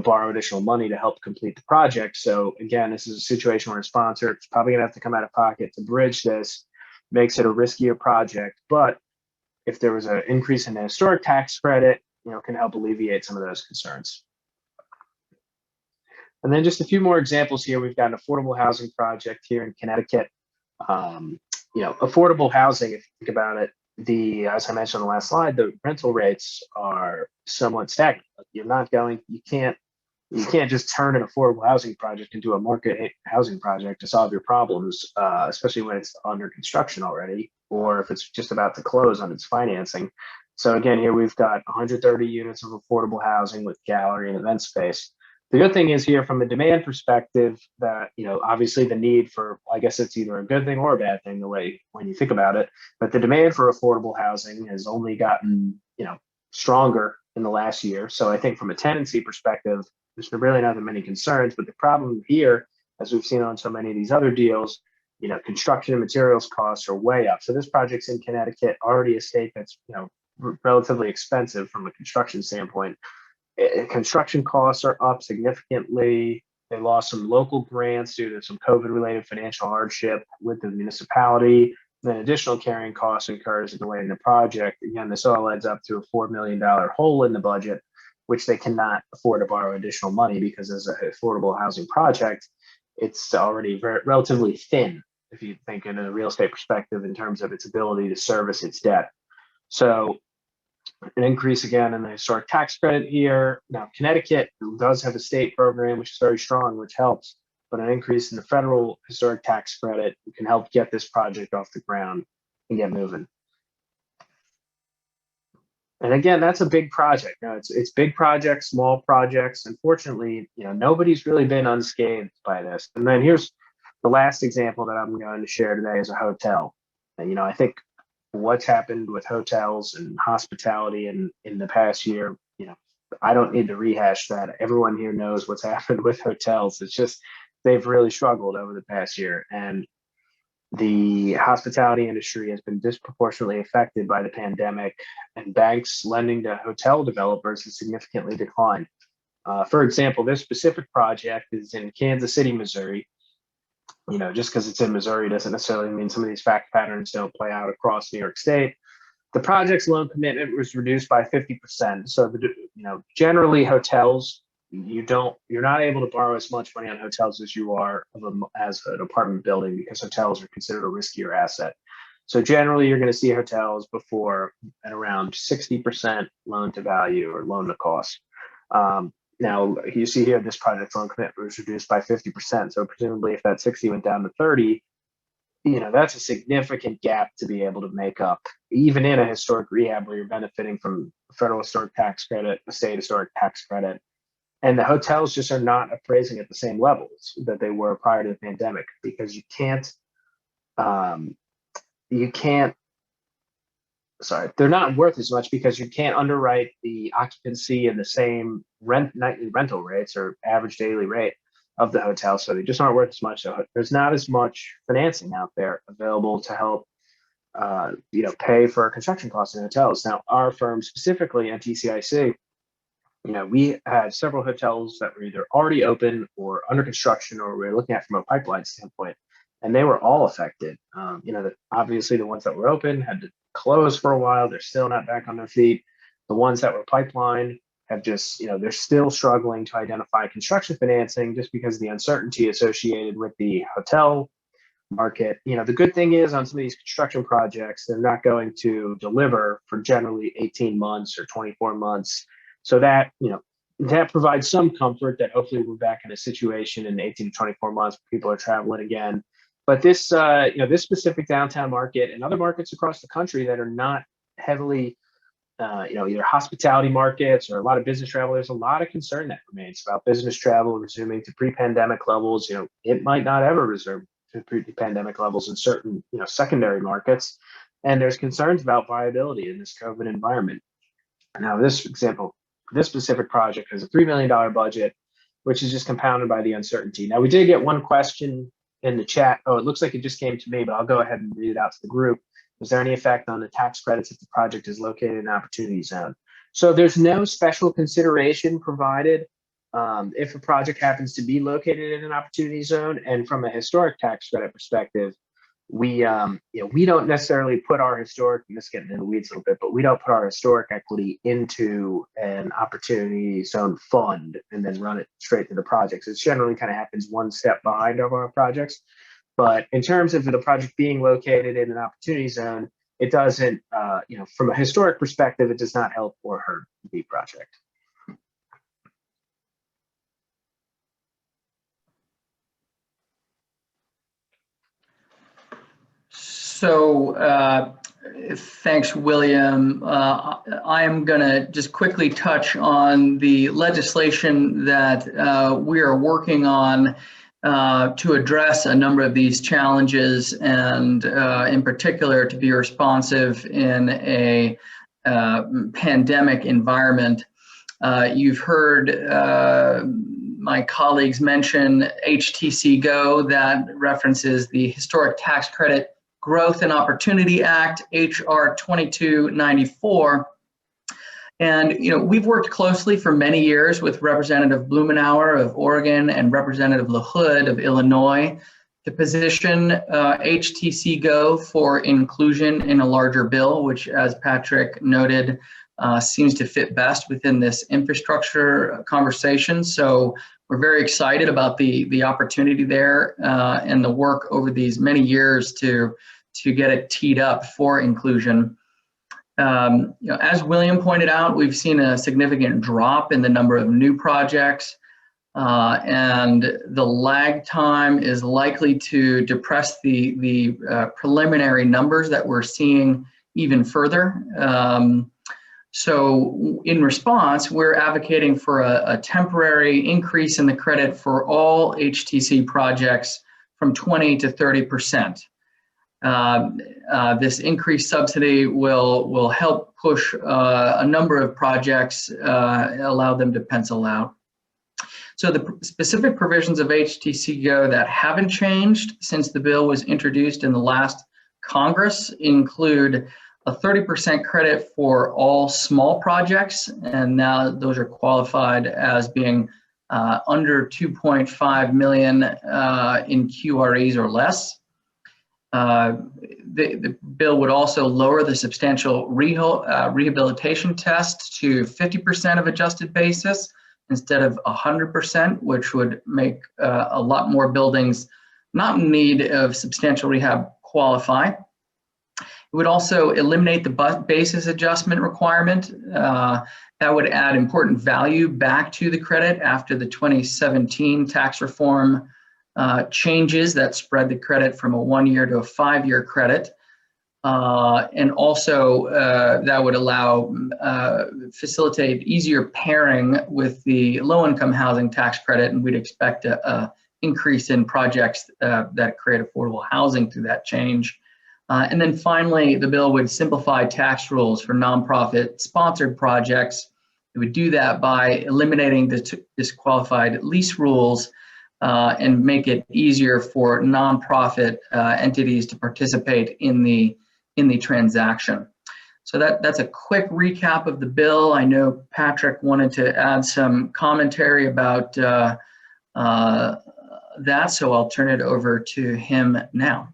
borrow additional money to help complete the project. So again, this is a situation where a sponsor is probably gonna have to come out of pocket to bridge this. Makes it a riskier project, but if there was an increase in the historic tax credit, can help alleviate some of those concerns. And then just a few more examples here. We've got an affordable housing project here in Connecticut. Affordable housing, if you think about it, as I mentioned on the last slide, the rental rates are somewhat stagnant. You can't just turn an affordable housing project into a market housing project to solve your problems, especially when it's under construction already, or if it's just about to close on its financing. So again, here we've got 130 units of affordable housing with gallery and event space. The good thing is here from a demand perspective that, obviously the need for, I guess it's either a good thing or a bad thing the way when you think about it, but the demand for affordable housing has only gotten, stronger in the last year. So I think from a tenancy perspective, there's really not that many concerns, but the problem here, as we've seen on so many of these other deals, construction and materials costs are way up. So this project's in Connecticut, already a state that's, relatively expensive from a construction standpoint. Construction costs are up significantly. They lost some local grants due to some COVID-related financial hardship with the municipality. Then additional carrying costs incurs in delaying the project. Again, this all adds up to a $4 million hole in the budget, which they cannot afford to borrow additional money because as an affordable housing project, it's already relatively thin, if you think in a real estate perspective, in terms of its ability to service its debt. So an increase again in the historic tax credit here. Now, Connecticut does have a state program, which is very strong, which helps, but an increase in the federal historic tax credit can help get this project off the ground and get moving. And again, that's a big project. It's big projects, small projects. Unfortunately, nobody's really been unscathed by this. And then here's The last example that I'm going to share today is a hotel. And, I think what's happened with hotels and hospitality in the past year, I don't need to rehash that. Everyone here knows what's happened with hotels. It's just they've really struggled over the past year. And the hospitality industry has been disproportionately affected by the pandemic, and banks lending to hotel developers has significantly declined. For example, this specific project is in Kansas City, Missouri. Just because it's in Missouri doesn't necessarily mean some of these fact patterns don't play out across New York State. The project's loan commitment was reduced by 50%. So, generally hotels, you're not able to borrow as much money on hotels as you are as an apartment building, because hotels are considered a riskier asset. So generally you're going to see hotels before at around 60% loan to value or loan to cost. Now you see here, this project's loan commitment was reduced by 50%. So presumably if that 60 went down to 30, that's a significant gap to be able to make up, even in a historic rehab where you're benefiting from federal historic tax credit, a state historic tax credit. And the hotels just are not appraising at the same levels that they were prior to the pandemic, because they're not worth as much because you can't underwrite the occupancy and the same nightly rental rates or average daily rate of the hotel. So they just aren't worth as much. So there's not as much financing out there available to help, pay for construction costs in hotels. Now, our firm specifically, NTCIC, we had several hotels that were either already open or under construction, or we were looking at from a pipeline standpoint, and they were all affected. Obviously the ones that were open had to close for a while. They're still not back on their feet. The ones that were pipeline have just, they're still struggling to identify construction financing just because of the uncertainty associated with the hotel market. The good thing is on some of these construction projects, they're not going to deliver for generally 18 months or 24 months. So that, that provides some comfort that hopefully we're back in a situation in 18 to 24 months where people are traveling again. But this, this specific downtown market and other markets across the country that are not heavily, either hospitality markets or a lot of business travel, there's a lot of concern that remains about business travel resuming to pre-pandemic levels. It might not ever resume to pre-pandemic levels in certain, secondary markets. And there's concerns about viability in this COVID environment. Now, this specific project has a $3 million budget, which is just compounded by the uncertainty. Now, we did get one question in the chat. Oh, it looks like it just came to me, but I'll go ahead and read it out to the group. Was there any effect on the tax credits if the project is located in an opportunity zone? So there's no special consideration provided if a project happens to be located in an opportunity zone. And from a historic tax credit perspective, we don't necessarily put our historic, and this is getting into the weeds a little bit, but we don't put our historic equity into an opportunity zone fund and then run it straight to the projects. It generally kind of happens one step behind of our projects. But in terms of the project being located in an opportunity zone, it doesn't, from a historic perspective, it does not help or hurt the project. So thanks, William. I am going to just quickly touch on the legislation that we are working on to address a number of these challenges, and in particular to be responsive in a pandemic environment. You've heard my colleagues mention HTC Go, that references the Historic Tax Credit Growth and Opportunity Act, HR 2294. And we've worked closely for many years with Representative Blumenauer of Oregon and Representative LaHood of Illinois to position HTC Go for inclusion in a larger bill, which, as Patrick noted, seems to fit best within this infrastructure conversation. So we're very excited about the opportunity there and the work over these many years to get it teed up for inclusion. As William pointed out, we've seen a significant drop in the number of new projects, and the lag time is likely to depress the preliminary numbers that we're seeing even further. So in response, we're advocating for a temporary increase in the credit for all HTC projects from 20 to 30%. This increased subsidy will help push a number of projects, allow them to pencil out. So the specific provisions of HTC Go that haven't changed since the bill was introduced in the last Congress include a 30% credit for all small projects, and now those are qualified as being under 2.5 million in QREs or less. The bill would also lower the substantial rehabilitation test to 50% of adjusted basis instead of 100%, which would make a lot more buildings not in need of substantial rehab qualify. It would also eliminate the basis adjustment requirement. That would add important value back to the credit after the 2017 tax reform changes that spread the credit from a 1-year to a 5-year credit. And also that would allow, facilitate easier pairing with the low-income housing tax credit, and we'd expect a increase in projects that create affordable housing through that change. And then finally, the bill would simplify tax rules for nonprofit sponsored projects. It would do that by eliminating the disqualified lease rules and make it easier for nonprofit entities to participate in the transaction. So that's a quick recap of the bill. I know Patrick wanted to add some commentary about that, so I'll turn it over to him now.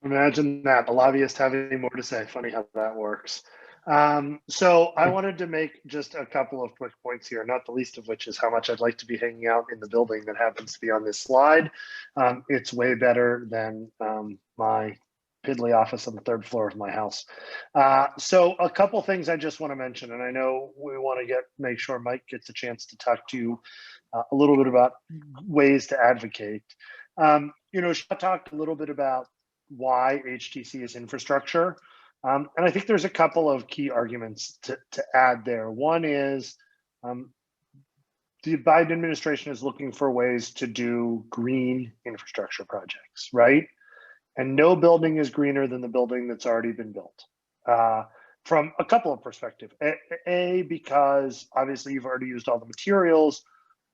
Imagine that, the lobbyist having more to say. Funny how that works. So I wanted to make just a couple of quick points here, not the least of which is how much I'd like to be hanging out in the building that happens to be on this slide. It's way better than my piddly office on the 3rd floor of my house. So a couple things I just want to mention, and I know we want to make sure Mike gets a chance to talk to you a little bit about ways to advocate. You know, Shaw talked a little bit about why HTC is infrastructure. And I think there's a couple of key arguments to add there. One is the Biden administration is looking for ways to do green infrastructure projects, right? And no building is greener than the building that's already been built. From a couple of perspectives. Because obviously you've already used all the materials,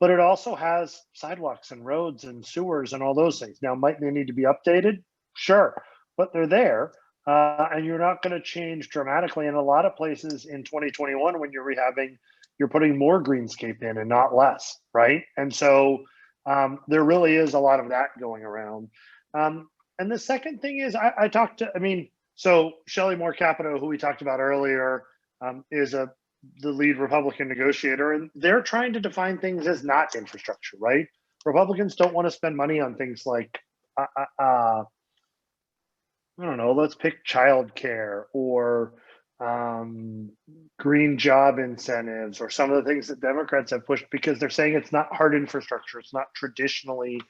but it also has sidewalks and roads and sewers and all those things. Now, might they need to be updated? Sure, but they're there. And you're not going to change dramatically. In a lot of places in 2021, when you're rehabbing, you're putting more greenscape in and not less, right? And so there really is a lot of that going around. And the second thing is, so Shelley Moore Capito, who we talked about earlier, is the lead Republican negotiator, and they're trying to define things as not infrastructure, right? Republicans don't want to spend money on things like, I don't know, let's pick childcare or green job incentives or some of the things that Democrats have pushed because they're saying it's not hard infrastructure. It's not traditionally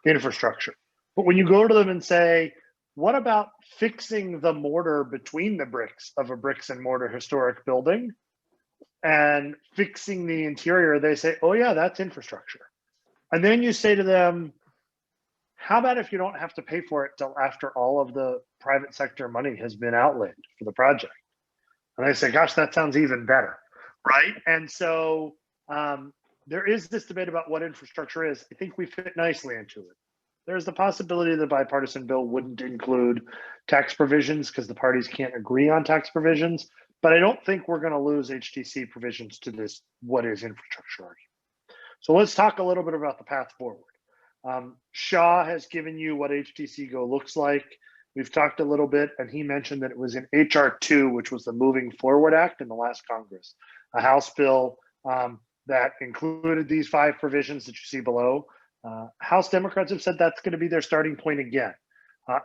infrastructure. But when you go to them and say, what about fixing the mortar between the bricks of a bricks and mortar historic building and fixing the interior, they say, oh yeah, that's infrastructure. And then you say to them, how about if you don't have to pay for it till after all of the private sector money has been outlaid for the project? And they say, gosh, that sounds even better, right? And so there is this debate about what infrastructure is. I think we fit nicely into it. There's the possibility the bipartisan bill wouldn't include tax provisions because the parties can't agree on tax provisions, but I don't think we're going to lose HTC provisions to this what is infrastructure argument. So let's talk a little bit about the path forward. Shaw has given you what HTC Go looks like. We've talked a little bit, and he mentioned that it was in HR 2, which was the Moving Forward Act in the last Congress, a House bill that included these 5 provisions that you see below. House Democrats have said that's going to be their starting point again.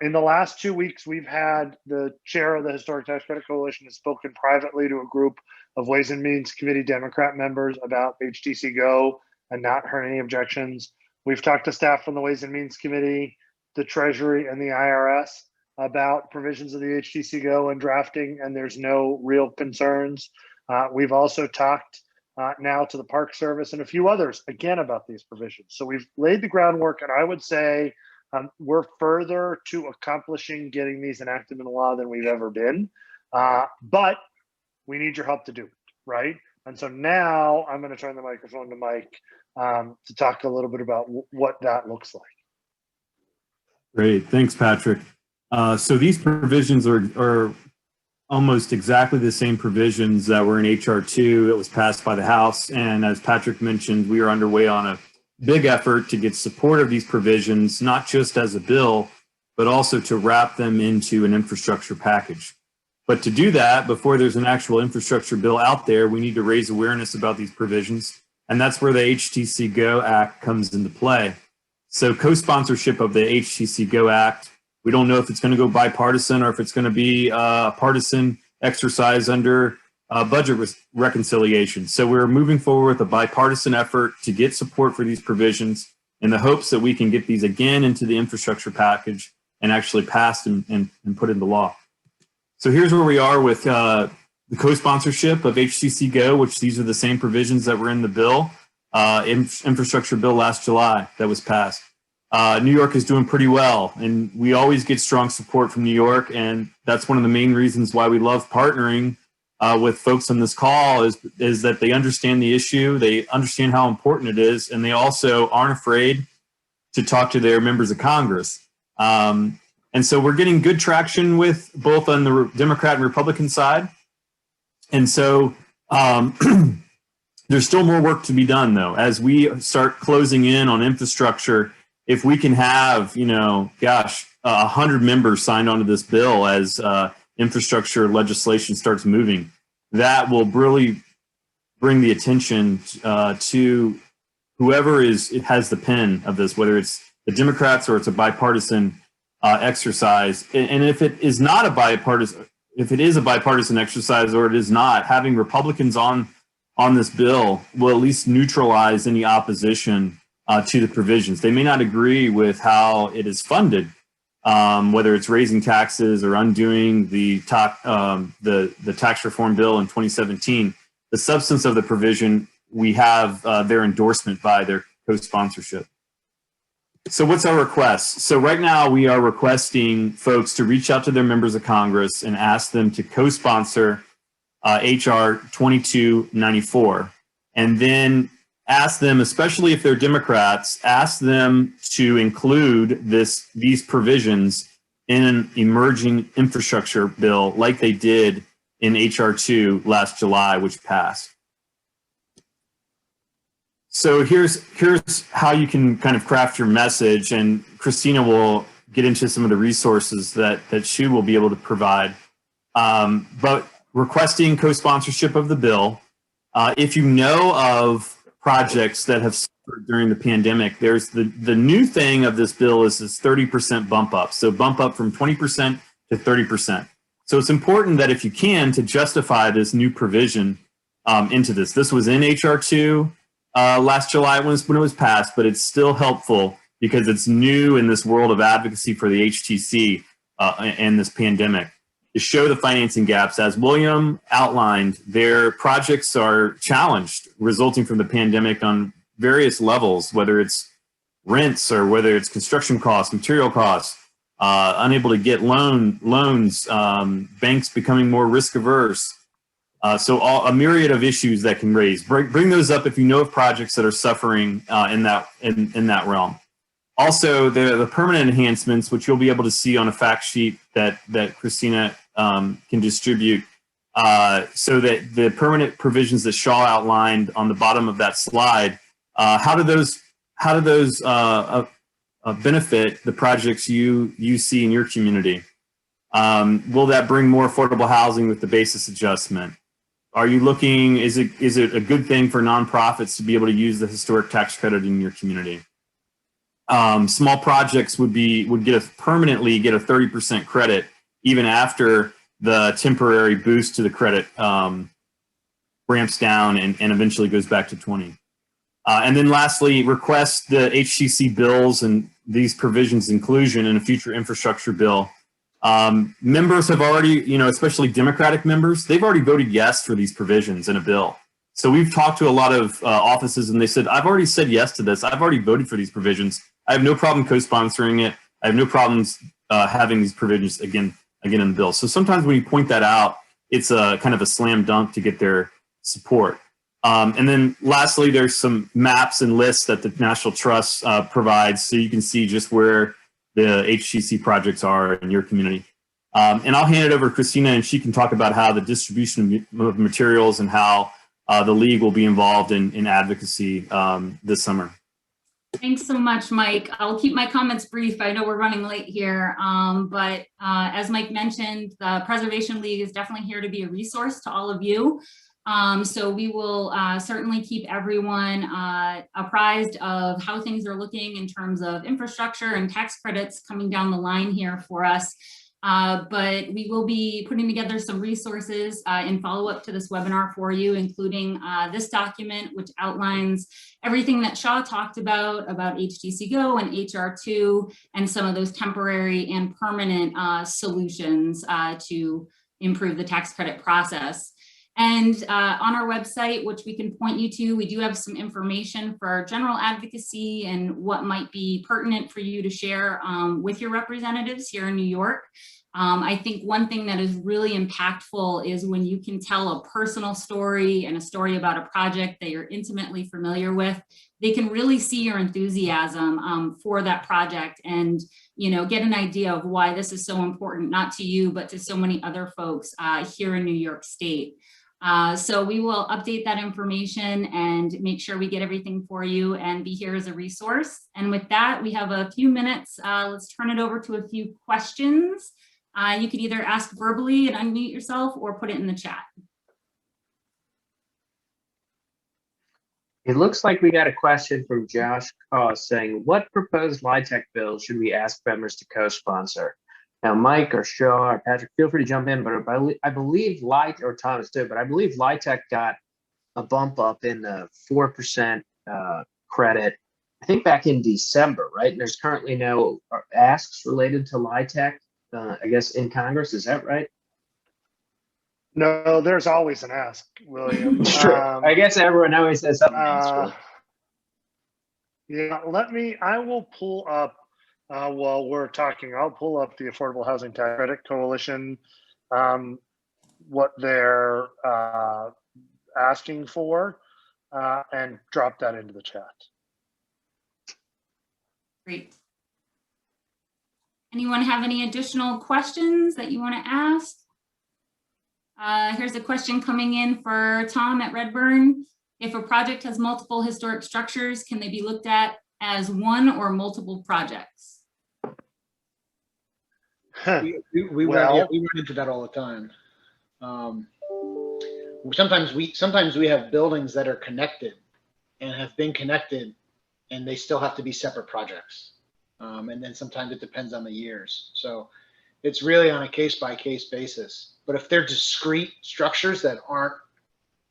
In the last 2 weeks, we've had the chair of the Historic Tax Credit Coalition has spoken privately to a group of Ways and Means Committee Democrat members about HTC Go and not heard any objections. We've talked to staff from the Ways and Means Committee, the Treasury, and the IRS about provisions of the HTC Go and drafting, and there's no real concerns. We've also talked now to the Park Service and a few others, again, about these provisions. So we've laid the groundwork, and I would say We're further to accomplishing getting these enacted into law than we've ever been, but we need your help to do it, right? And so now I'm going to turn the microphone to Mike to talk a little bit about what that looks like. Great, thanks, Patrick. So these provisions are almost exactly the same provisions that were in HR 2 that was passed by the House. And as Patrick mentioned, we are underway on a big effort to get support of these provisions, not just as a bill, but also to wrap them into an infrastructure package. But to do that, before there's an actual infrastructure bill out there, we need to raise awareness about these provisions. And that's where the HTC GO Act comes into play. So co-sponsorship of the HTC GO Act, we don't know if it's going to go bipartisan or if it's going to be a partisan exercise under budget reconciliation. So we're moving forward with a bipartisan effort to get support for these provisions in the hopes that we can get these again into the infrastructure package and actually passed and put into law. So here's where we are with the co-sponsorship of HTC GO, which these are the same provisions that were in the bill, infrastructure bill last July that was passed. New York is doing pretty well, and we always get strong support from New York, and that's one of the main reasons why we love partnering with folks on this call is that they understand the issue, they understand how important it is, and they also aren't afraid to talk to their members of Congress. And so we're getting good traction with both on the Democrat and Republican side. And so there's still more work to be done, though, as we start closing in on infrastructure. If we can have, 100 members signed onto this bill as infrastructure legislation starts moving, that will really bring the attention to whoever has the pen of this, whether it's the Democrats or it's a bipartisan exercise. And if it is not a bipartisan, if it is a bipartisan exercise or it is not, having Republicans on this bill will at least neutralize any opposition to the provisions. They may not agree with how it is funded, whether it's raising taxes or undoing the tax reform bill in 2017. The substance of the provision, we have their endorsement by their co-sponsorship. So what's our request? So right now we are requesting folks to reach out to their members of Congress and ask them to co-sponsor HR 2294, and then ask them, especially if they're Democrats, ask them to include these provisions in an emerging infrastructure bill like they did in HR 2 last July, which passed. So here's how you can kind of craft your message, and Christina will get into some of the resources that she will be able to provide. But requesting co-sponsorship of the bill. If you know of projects that have suffered during the pandemic, there's the new thing of this bill is this 30% bump up. So bump up from 20% to 30%. So it's important that if you can, to justify this new provision into this. This was in HR 2 last July when it was passed, but it's still helpful because it's new in this world of advocacy for the HTC and this pandemic. To show the financing gaps, as William outlined, their projects are challenged resulting from the pandemic on various levels, whether it's rents or whether it's construction costs, material costs, unable to get loans, banks becoming more risk averse. So a myriad of issues that can raise. Bring those up if you know of projects that are suffering in that realm. Also, the permanent enhancements, which you'll be able to see on a fact sheet that Christina can distribute, so that the permanent provisions that Shaw outlined on the bottom of that slide, how do those benefit the projects you see in your community? Will that bring more affordable housing with the basis adjustment? Are you looking? Is it a good thing for nonprofits to be able to use the historic tax credit in your community? Small projects would permanently get a 30% credit even after the temporary boost to the credit ramps down and eventually goes back to 20. And then lastly, request the HTC bills and these provisions inclusion in a future infrastructure bill. Members have already, especially Democratic members, they've already voted yes for these provisions in a bill. So we've talked to a lot of offices and they said, I've already said yes to this. I've already voted for these provisions. I have no problem co-sponsoring it. I have no problems having these provisions again in the bill. So sometimes when you point that out, it's a kind of a slam dunk to get their support. And then lastly, there's some maps and lists that the National Trust provides, so you can see just where the HTC projects are in your community. And I'll hand it over to Christina, and she can talk about how the distribution of materials and how the league will be involved in advocacy this summer. Thanks so much, Mike. I'll keep my comments brief. I know we're running late here, but as Mike mentioned, the Preservation League is definitely here to be a resource to all of you. So we will certainly keep everyone apprised of how things are looking in terms of infrastructure and tax credits coming down the line here for us. But we will be putting together some resources in follow-up to this webinar for you, including this document, which outlines everything that Shaw talked about HTC Go and HR2 and some of those temporary and permanent solutions to improve the tax credit process. And on our website, which we can point you to, we do have some information for general advocacy and what might be pertinent for you to share with your representatives here in New York. I think one thing that is really impactful is when you can tell a personal story and a story about a project that you're intimately familiar with. They can really see your enthusiasm for that project and, you know, get an idea of why this is so important, not to you, but to so many other folks here in New York State. So we will update that information and make sure we get everything for you and be here as a resource. And with that, we have a few minutes. Let's turn it over to a few questions. You can either ask verbally and unmute yourself or put it in the chat. It looks like we got a question from Josh Koss saying, what proposed LIHTC bill should we ask members to co-sponsor? Now, Mike or Shaw or Patrick, feel free to jump in, but I believe or Thomas too, but I believe LIHTC got a bump up in the 4% credit, I think back in December, right? And there's currently no asks related to LIHTC, I guess, in Congress. Is that right? No, there's always an ask, William. I guess everyone always says something. Yeah, I will pull up, while we're talking, I'll pull up the Affordable Housing Tax Credit Coalition, what they're asking for, and drop that into the chat. Great. Anyone have any additional questions that you want to ask? Here's a question coming in for Tom at Redburn. If a project has multiple historic structures, can they be looked at as one or multiple projects? We run into that all the time. Sometimes we have buildings that are connected and have been connected, and they still have to be separate projects. And then sometimes it depends on the years. So it's really on a case-by-case basis. But if they're discrete structures that aren't,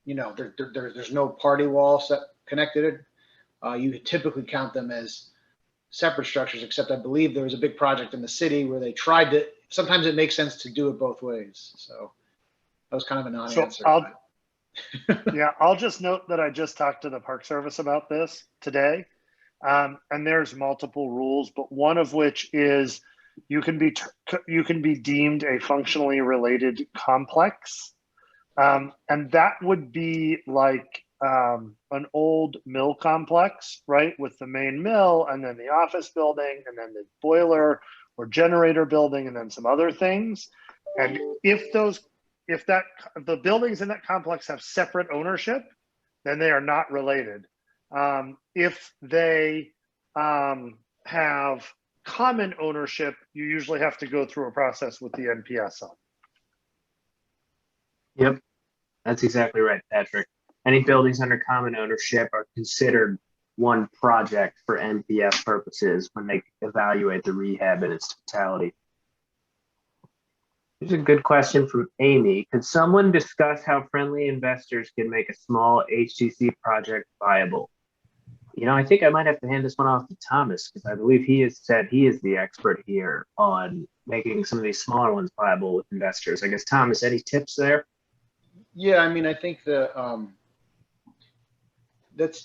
you know, there's no party wall connected, you typically count them as separate structures, except I believe there was a big project in the city where they tried to, sometimes it makes sense to do it both ways. So that was kind of a non-answer. So I'll just note that I just talked to the Park Service about this today. And there's multiple rules, but one of which is you can be deemed a functionally related complex. And that would be like an old mill complex, right? With the main mill and then the office building and then the boiler or generator building and then some other things. And if the buildings in that complex have separate ownership, then they are not related. If they have common ownership, you usually have to go through a process with the NPS on. Yep, that's exactly right, Patrick. Any buildings under common ownership are considered one project for NPS purposes when they evaluate the rehab in its totality. Here's a good question from Amy. Could someone discuss how friendly investors can make a small HTC project viable? You know, I think I might have to hand this one off to Thomas, because I believe he has said he is the expert here on making some of these smaller ones viable with investors. I guess, Thomas, any tips there? Yeah, I mean, I think that's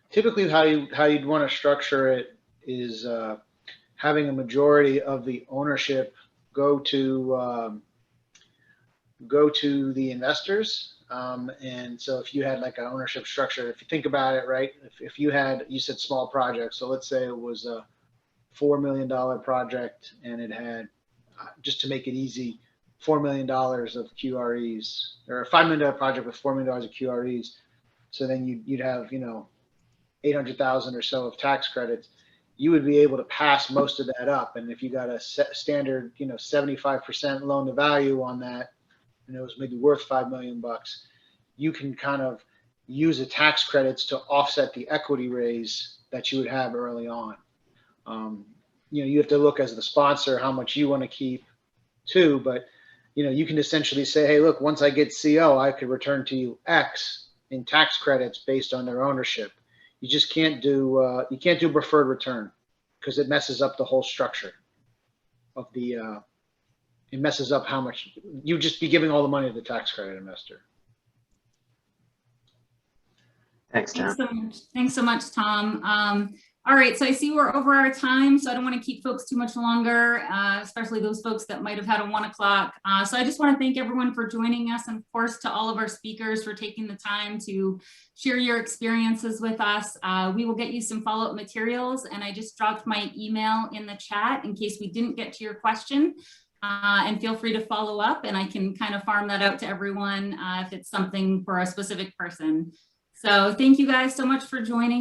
typically how you'd want to structure it is having a majority of the ownership go to the investors. And so if you had like an ownership structure, if you think about it, right, if you had, you said small projects. So let's say it was a $4 million project and it had, just to make it easy, $4 million of QREs, or a $5 million project with $4 million of QREs. So then you'd have, 800,000 or so of tax credits. You would be able to pass most of that up. And if you got a standard, 75% loan to value on that, and it was maybe worth $5 million, you can kind of use the tax credits to offset the equity raise that you would have early on. You have to look as the sponsor how much you want to keep too, but you can essentially say, hey, look, once I get CO, I could return to you X in tax credits based on their ownership. You just can't do preferred return because it messes up the whole structure of the. It messes up how much you just be giving all the money to the tax credit investor. Thanks, Tom. Thanks so much, Tom. All right, so I see we're over our time, so I don't want to keep folks too much longer, especially those folks that might have had a 1 o'clock. So I just want to thank everyone for joining us, and of course to all of our speakers for taking the time to share your experiences with us. We will get you some follow-up materials, and I just dropped my email in the chat in case we didn't get to your question. And feel free to follow up, and I can kind of farm that out to everyone if it's something for a specific person. So thank you guys so much for joining.